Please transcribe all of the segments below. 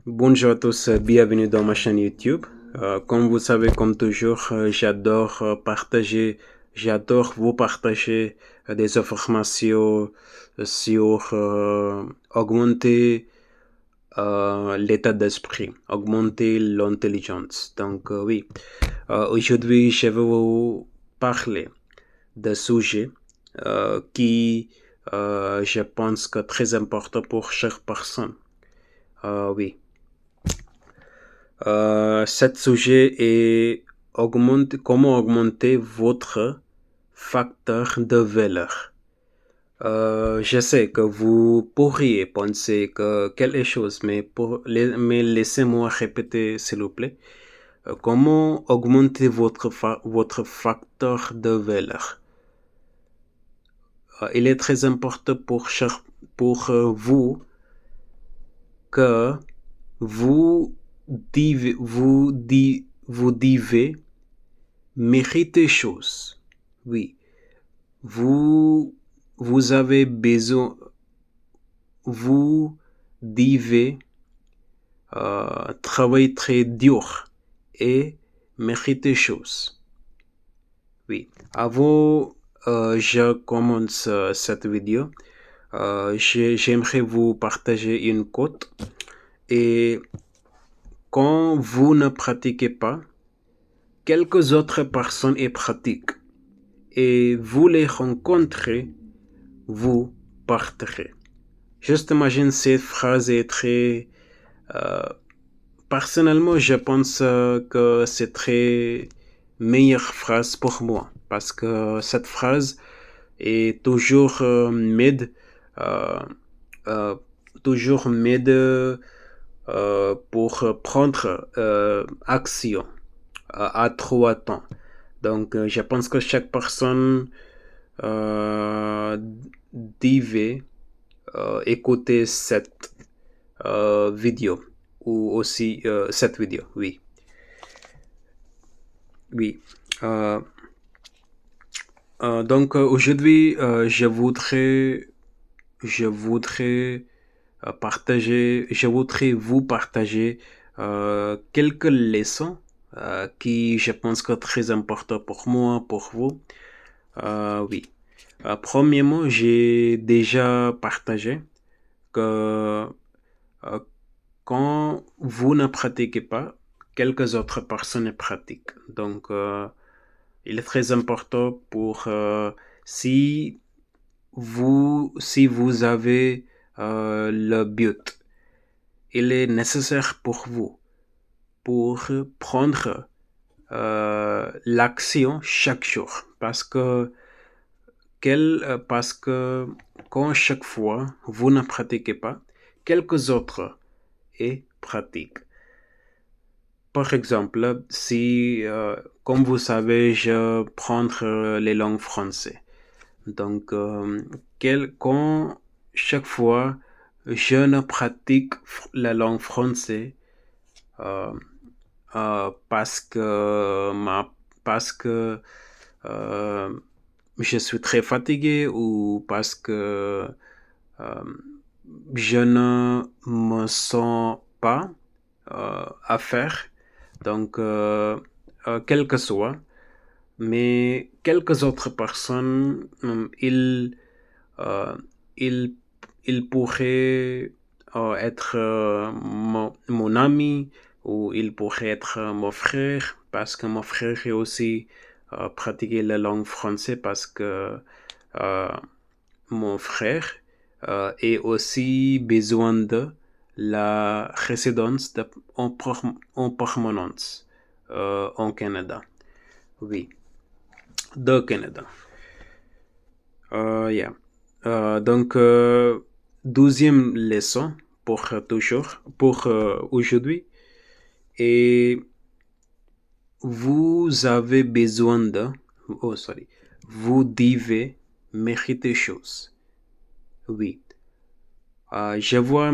Bonjour à tous, bienvenue dans ma chaîne YouTube. Comme vous savez, comme toujours, j'adore vous partager des informations sur augmenter l'état d'esprit, augmenter l'intelligence. Donc oui, aujourd'hui je vais vous parler d'un sujet qui je pense que très important pour chaque personne. Oui. Cet sujet est comment augmenter votre facteur de valeur. Je sais que vous pourriez penser que quelque chose, mais laissez-moi répéter s'il vous plaît. Comment augmenter votre facteur de valeur? Il est très important pour vous que vous devez mériter choses. Oui, vous, vous avez besoin, vous devez travailler très dur et mériter choses. Oui, avant je commence cette vidéo, j'aimerais vous partager une quote. Et quand vous ne pratiquez pas, quelques autres personnes y pratiquent. Et vous les rencontrez, vous partirez. Juste imagine cette phrase est très... personnellement, je pense que c'est très meilleure phrase pour moi. Parce que cette phrase est euh, euh, toujours m'aide pour prendre action à trois temps. Donc, je pense que chaque personne devait écouter cette vidéo ou aussi cette vidéo, oui. Oui. Donc, aujourd'hui, je voudrais vous partager quelques leçons qui, je pense, que très important pour moi, pour vous. Oui. Premièrement, j'ai déjà partagé que euh, quand vous ne pratiquez pas, quelques autres personnes pratiquent. Donc, il est très important pour si vous avez le but, il est nécessaire pour vous pour prendre l'action chaque jour parce que quand chaque fois vous ne pratiquez pas, quelques autres et pratiquent. Par exemple, si, comme vous savez, je prends les langues françaises. Donc, quand chaque fois je ne pratique la langue française euh, parce que euh, je suis très fatigué ou parce que euh, je ne me sens pas à faire. Donc, quel que soit, mais quelques autres personnes, euh, ils, ils pourraient être mon ami ou il pourrait être mon frère parce que mon frère est aussi pratiqué la langue française parce que euh, mon frère est aussi besoin de la résidence en permanence en Canada. Oui, de Canada. Yeah. Donc, 12e leçon pour aujourd'hui. Et vous avez besoin de, vous devez mériter choses. Oui. Je vois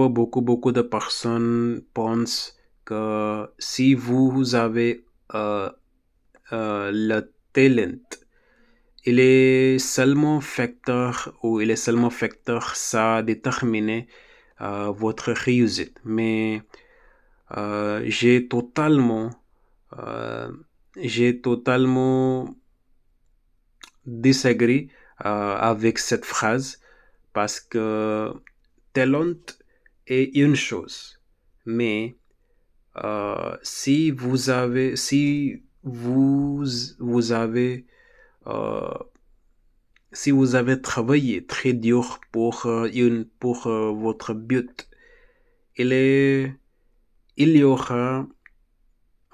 beaucoup de personnes pensent que si vous avez le talent, il est seulement facteur ça déterminer votre réussite. Mais j'ai totalement disagree avec cette phrase parce que talent est une chose, mais si vous avez si vous avez travaillé très dur pour votre but, il est il y aura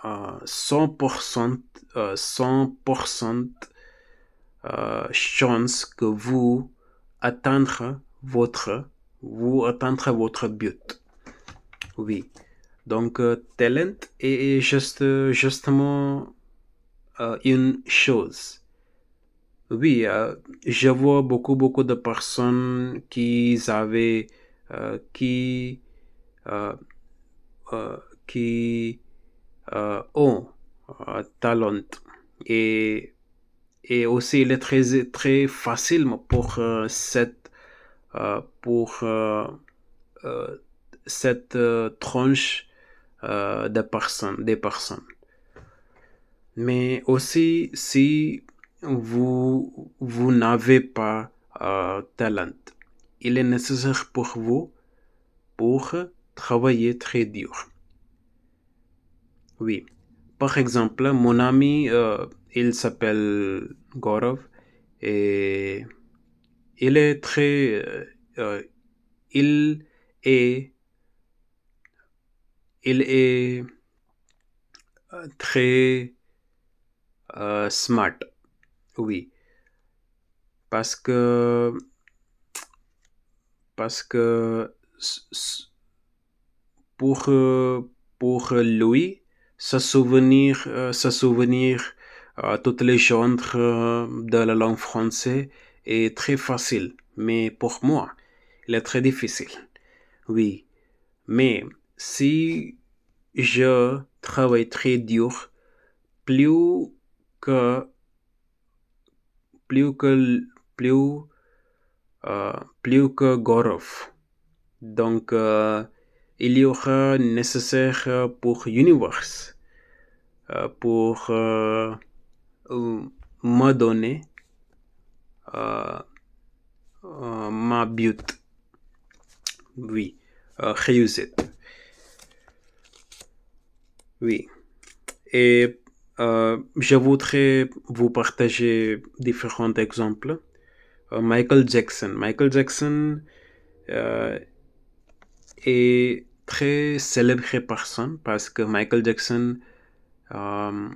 100% 100% chance que atteindre atteindre votre but. Oui. Donc, talent est justement une chose. Oui, je vois beaucoup de personnes qui, euh, euh, qui ont talent et aussi il est très facile pour euh, cette tranche des personnes. Mais aussi, si vous n'avez pas talent, il est nécessaire pour vous pour travailler très dur. Oui. Par exemple, mon ami, il s'appelle Gaurav et il est euh, il est, il est très smart. Oui. Parce que, parce que pour, pour lui, se souvenir toutes les genres de la langue française est très facile. Mais pour moi, il est très difficile. Oui. Mais si je travaille très dur, plus que, plus que, plus, plus que Gorov. Donc, il y aura nécessaire pour Universe pour me donner euh, ma but. Oui, réussite. Oui. Et je voudrais vous partager différents exemples. Michael Jackson. Michael Jackson est très célèbre personne parce que Michael Jackson euh,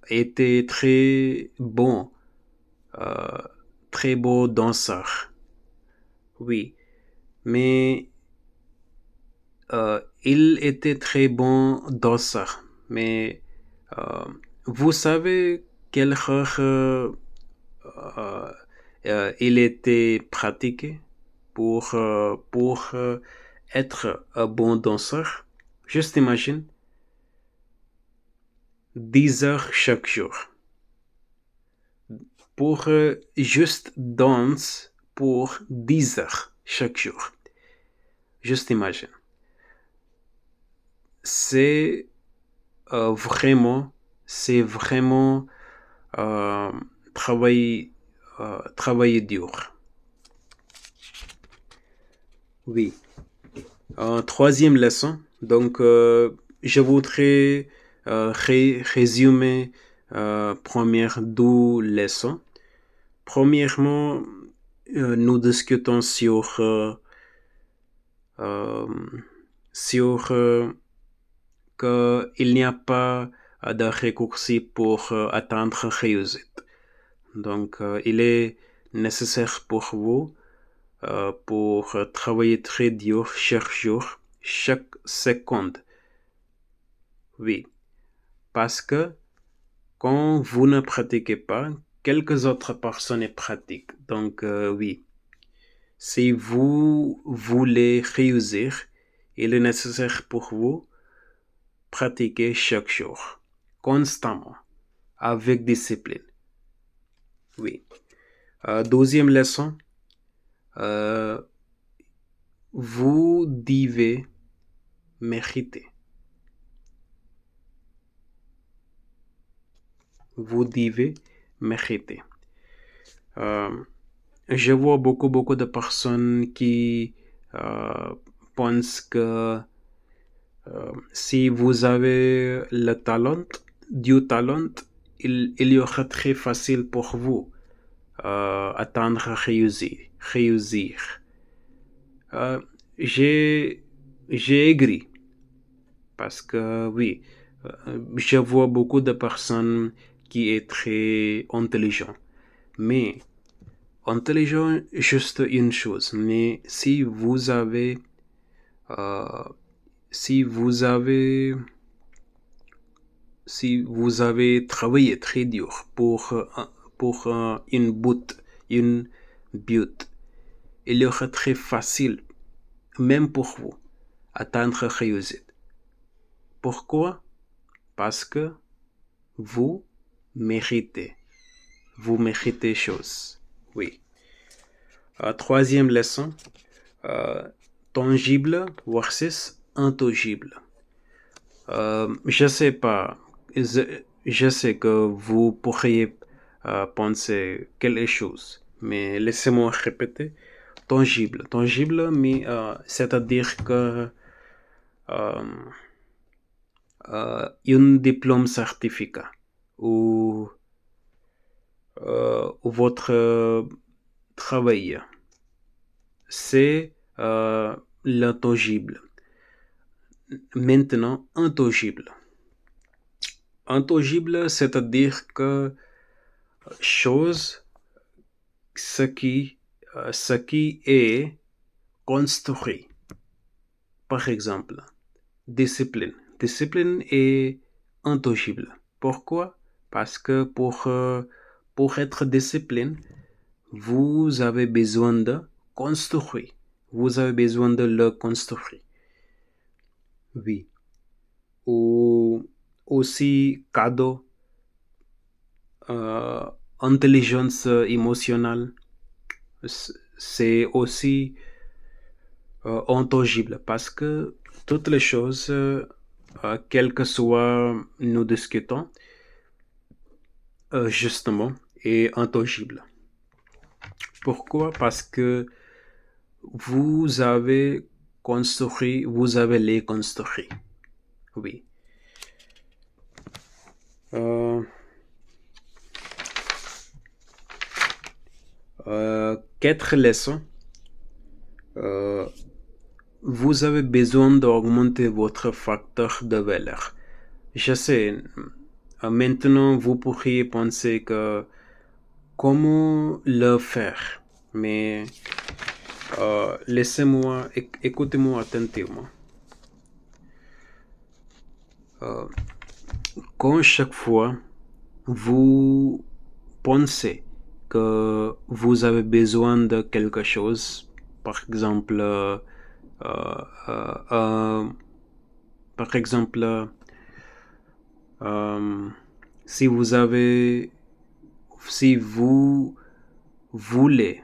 était euh, très beau danseur. Oui, mais il était très bon danseur. Mais euh, vous savez quelle heure il était pratiqué pour être un bon danseur? Juste imagine, 10 heures chaque jour. Pour juste danse pour 10 heures chaque jour. Juste imagine. C'est vraiment, c'est vraiment euh, travailler, travailler dur. Oui. Troisième leçon. Donc, je voudrais résumer première deux leçons. Premièrement, nous discutons euh, sur qu'il n'y a pas de raccourci pour atteindre réussite. Donc, il est nécessaire pour vous pour travailler très dur chaque jour, chaque seconde. Oui, parce que quand vous ne pratiquez pas, quelques autres personnes pratiquent. Donc, oui, si vous voulez réussir, il est nécessaire pour vous pratiquer chaque jour, constamment, avec discipline. Oui. Deuxième leçon, euh, Vous devez mériter. Vous devez mériter. Je vois beaucoup de personnes qui pensent que si vous avez le talent, du talent, il y aura très facile pour vous atteindre réussir. J'ai aigri parce que oui, je vois beaucoup de personnes qui est très intelligent, mais intelligent juste une chose. Mais euh, si vous avez si vous avez travaillé très dur pour une but, il y aura très facile, même pour vous, atteindre réussite. Pourquoi? Parce que vous méritez. Vous méritez choses. Oui. Troisième leçon, tangible versus intangible. Je sais pas. Je sais que vous pourriez penser quelque chose, mais laissez-moi répéter. Tangible. Tangible, mais c'est-à-dire que euh, un diplôme certificat ou votre travail, c'est l'intangible. Maintenant, intangible. Intangible, c'est-à-dire que chose, ce qui est construit. Par exemple, discipline. Discipline est intangible. Pourquoi? Parce que pour être discipline, vous avez besoin de construire. Vous avez besoin de le construire. Oui. Ou aussi cadeau, euh, intelligence émotionnelle, c'est aussi intangible parce que toutes les choses, quel que soit nous discutons, justement, est intangible. Pourquoi? Parce que vous avez vous avez les construit. Oui. Quatre leçons. Vous avez besoin d'augmenter votre facteur de valeur. Je sais, maintenant vous pourriez penser que comment le faire, mais laissez-moi, écoutez-moi attentivement. Quand chaque fois vous pensez que vous avez besoin de quelque chose, par exemple, par exemple, si vous voulez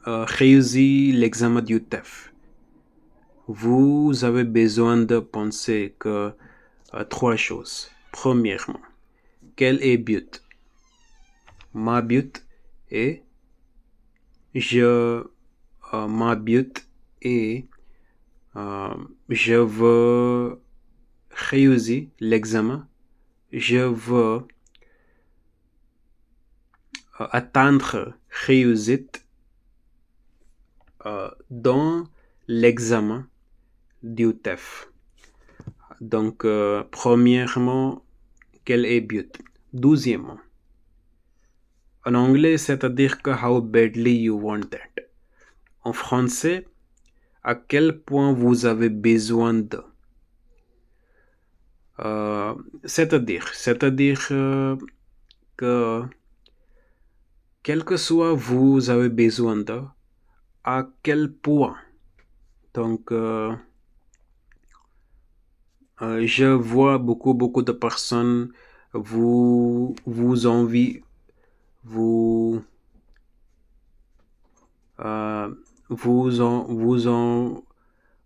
réussir l'examen du TEF, vous avez besoin de penser que trois choses. Premièrement, quel est le but? Ma but est ma but est je veux réussir l'examen. Je veux atteindre réussite dans l'examen du TEF. Donc, premièrement, quel est le but? Deuxièmement, en anglais, c'est-à-dire que how badly you want that. En français, à quel point vous avez besoin de. C'est-à-dire que quel que soit vous avez besoin de, à quel point. Donc, je vois beaucoup de personnes vous vous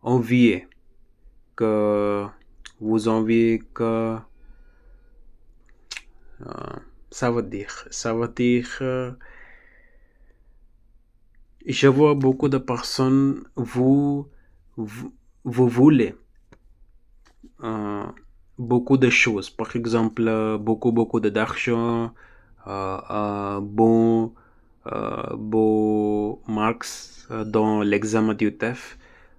enviez que vous enviez que ça veut dire je vois beaucoup de personnes vous voulez beaucoup de choses, par exemple beaucoup d'argent, beau marks dans l'examen du TEF,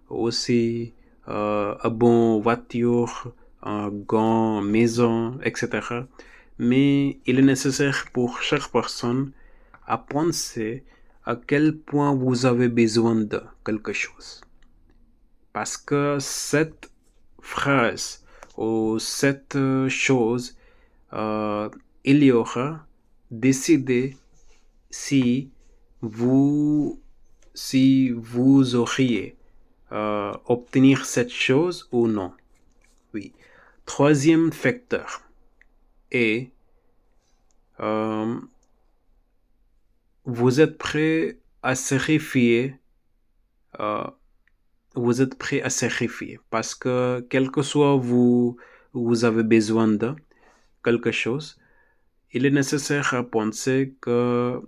aussi une bonne voiture, une grande maison, etc. Mais il est nécessaire pour chaque personne à penser à quel point vous avez besoin de quelque chose. Parce que cette phrase ou cette chose, il y aura décidé si vous auriez obtenir cette chose ou non. Oui. Troisième facteur est vous êtes prêt à sacrifier parce que quel que soit vous avez besoin de quelque chose, il est nécessaire à penser que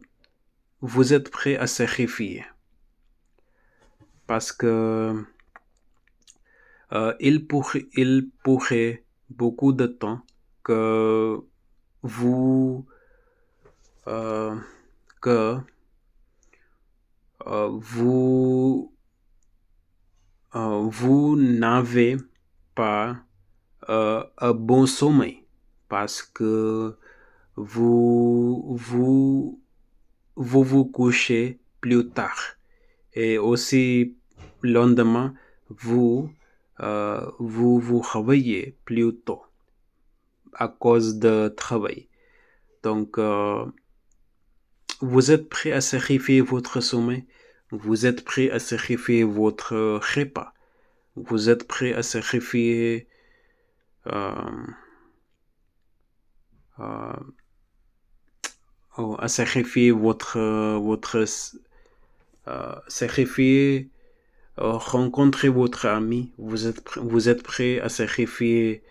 vous êtes prêt à sacrifier parce que il pourrait beaucoup de temps que vous que vous n'avez pas un bon sommeil parce que vous vous couchez plus tard et aussi le lendemain vous vous réveillez plus tôt à cause de travail. Donc vous êtes prêt à sacrifier votre sommeil, vous êtes prêt à sacrifier votre repas, vous êtes prêt à sacrifier sacrifier rencontrer votre ami, vous êtes prêt à sacrifier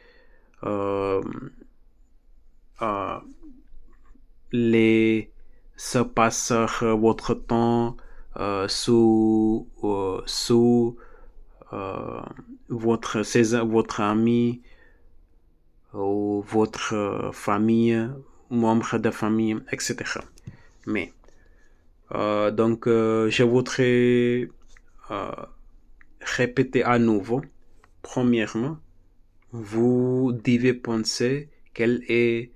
se passer votre temps sous votre ami ou votre famille, membre de famille, etc. Mais donc je voudrais répéter à nouveau. Premièrement, vous devez penser quel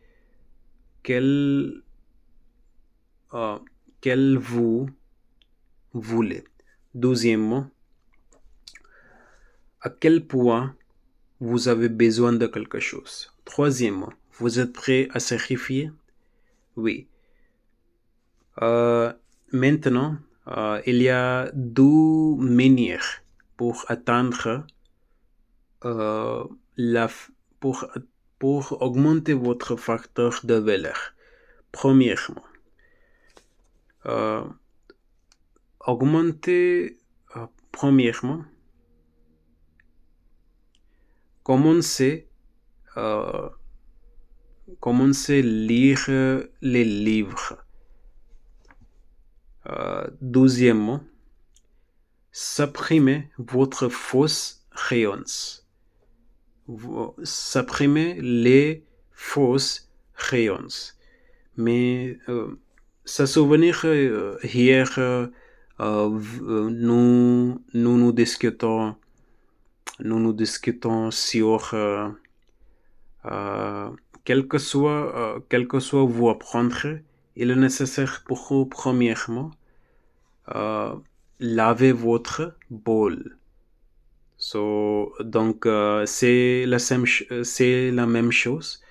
vous voulez. Deuxièmement, à quel point vous avez besoin de quelque chose. Troisièmement, vous êtes prêt à sacrifier? Oui. Maintenant, il y a deux manières pour atteindre pour augmenter votre facteur de valeur. Premièrement, commencez à lire les livres. Deuxièmement, supprimez votre fausse croyance. Supprimez les fausses croyances. Mais se souvenir hier, nous discutons sur quel que soit vous apprendre, il est nécessaire pour vous premièrement laver votre bol. Donc c'est la même chose.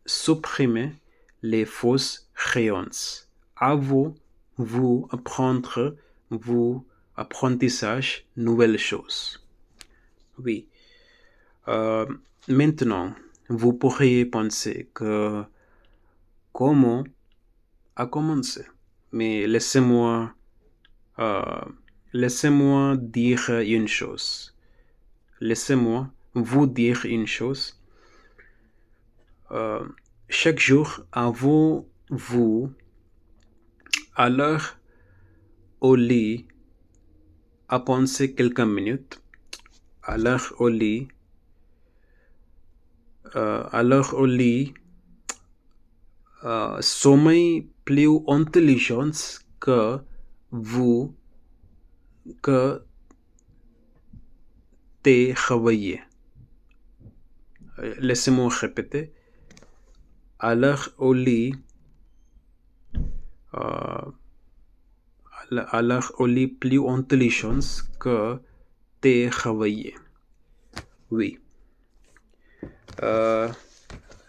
Supprimez les fausses croyances. À vous apprendre, apprentissage, nouvelles choses. Oui. Maintenant, vous pourriez penser que comment à commencer. Mais laissez-moi Euh, Laissez-moi dire une chose. Laissez-moi vous dire une chose. Chaque jour, avant vous, à l'heure au lit, à penser quelques minutes, à l'heure au lit, sommeil plus intelligence que vous, que t'es réveillé. Laissez-moi répéter. À l'heure au lit, à l'heure au lit plus intelligence que t'es réveillé. Oui.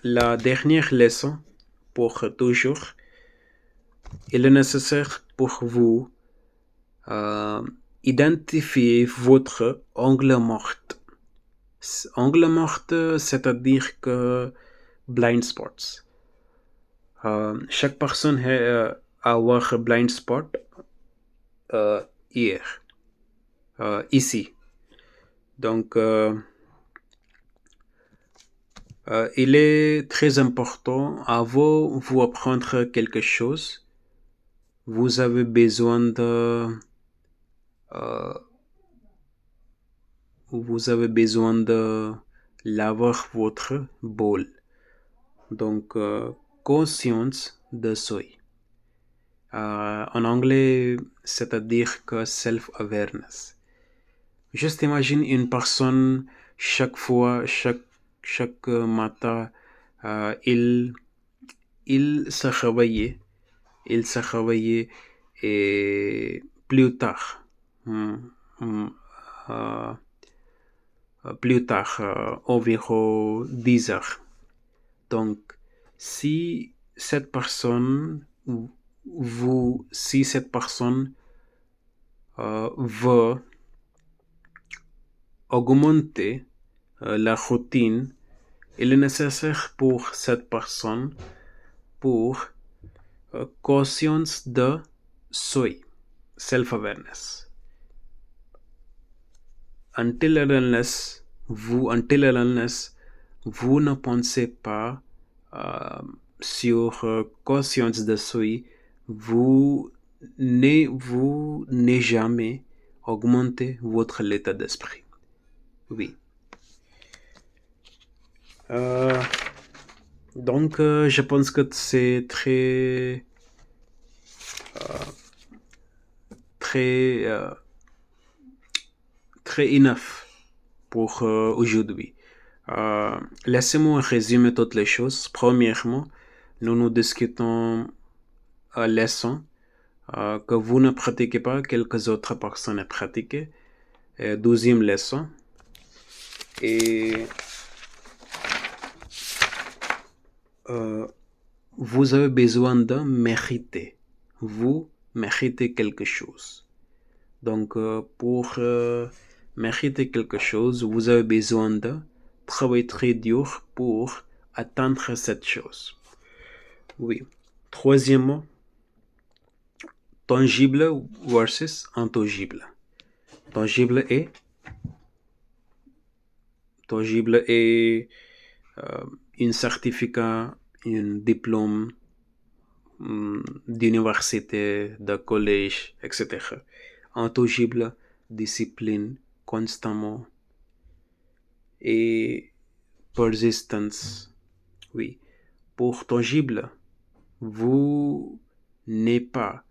La dernière leçon pour toujours, il est nécessaire pour vous identifier votre angle mort. Angle mort, c'est-à-dire que blind spots. Chaque personne a avoir blind spot hier, ici. Donc, il est très important avant de vous apprendre quelque chose. Vous avez besoin de laver votre bol. Donc, conscience de soi. En anglais, c'est-à-dire que self-awareness. Juste imagine une personne, chaque fois, chaque matin, il se réveillait, et plus tard, environ 10 heures. Donc, si cette personne veut augmenter la routine, il est nécessaire pour cette personne pour conscience de soi, self-awareness. Until and unless vous ne pensez pas sur conscience de soi, vous n'avez jamais augmenté votre état d'esprit. Oui. Donc, je pense que c'est très enough pour aujourd'hui. Laissez-moi résumer toutes les choses. Premièrement, nous discutons leçon que vous ne pratiquez pas, quelques autres personnes pratiquent. Deuxième leçon. Et vous avez besoin de mériter. Vous méritez quelque chose. Donc, pour mériter quelque chose, vous avez besoin de travailler très dur pour atteindre cette chose. Oui. Troisièmement, tangible versus intangible. Tangible est un certificat, un diplôme d'université, de collège, etc. Intangible, discipline, constamment et persistance. Oui. Pour tangible, vous n'êtes pas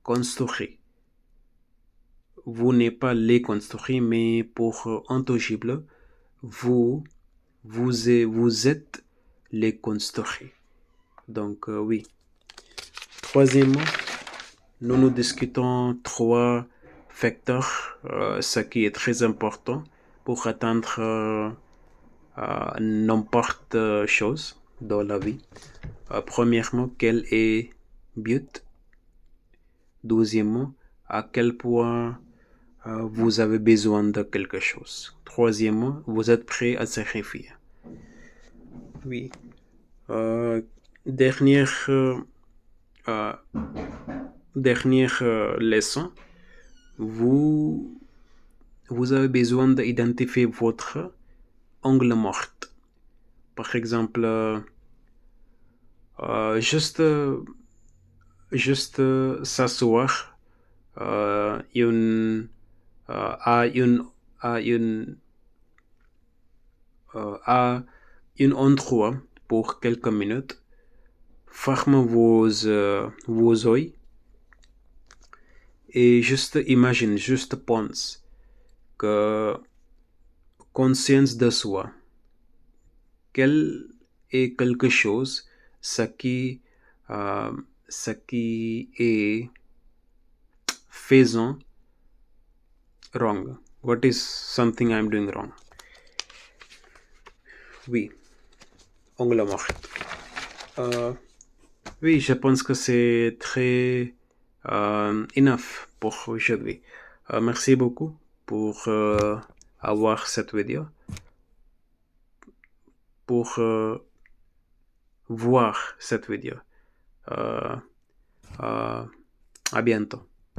construit. Vous n'êtes pas les construits, mais pour intangible, vous êtes les construits. Donc, oui. Troisièmement, nous discutons 3 facteurs, ce qui est très important pour atteindre n'importe chose dans la vie. Premièrement, quel est le but? Deuxièmement, à quel point vous avez besoin de quelque chose. Troisièmement, vous êtes prêt à sacrifier. Oui. Dernière leçon. vous, vous avez besoin d'identifier votre angle mort. Par exemple, juste s'asseoir une, à une, à une, à un endroit pour quelques minutes, fermez vos yeux et juste imagine, juste pense que conscience de soi, quel est quelque chose, ce qui, euh, ce qui est faisant wrong. What is something I'm doing wrong? Oui, angle mort. Oui, je pense que c'est très enough pour aujourd'hui. Merci beaucoup pour avoir cette vidéo, pour voir cette vidéo. Euh, à bientôt.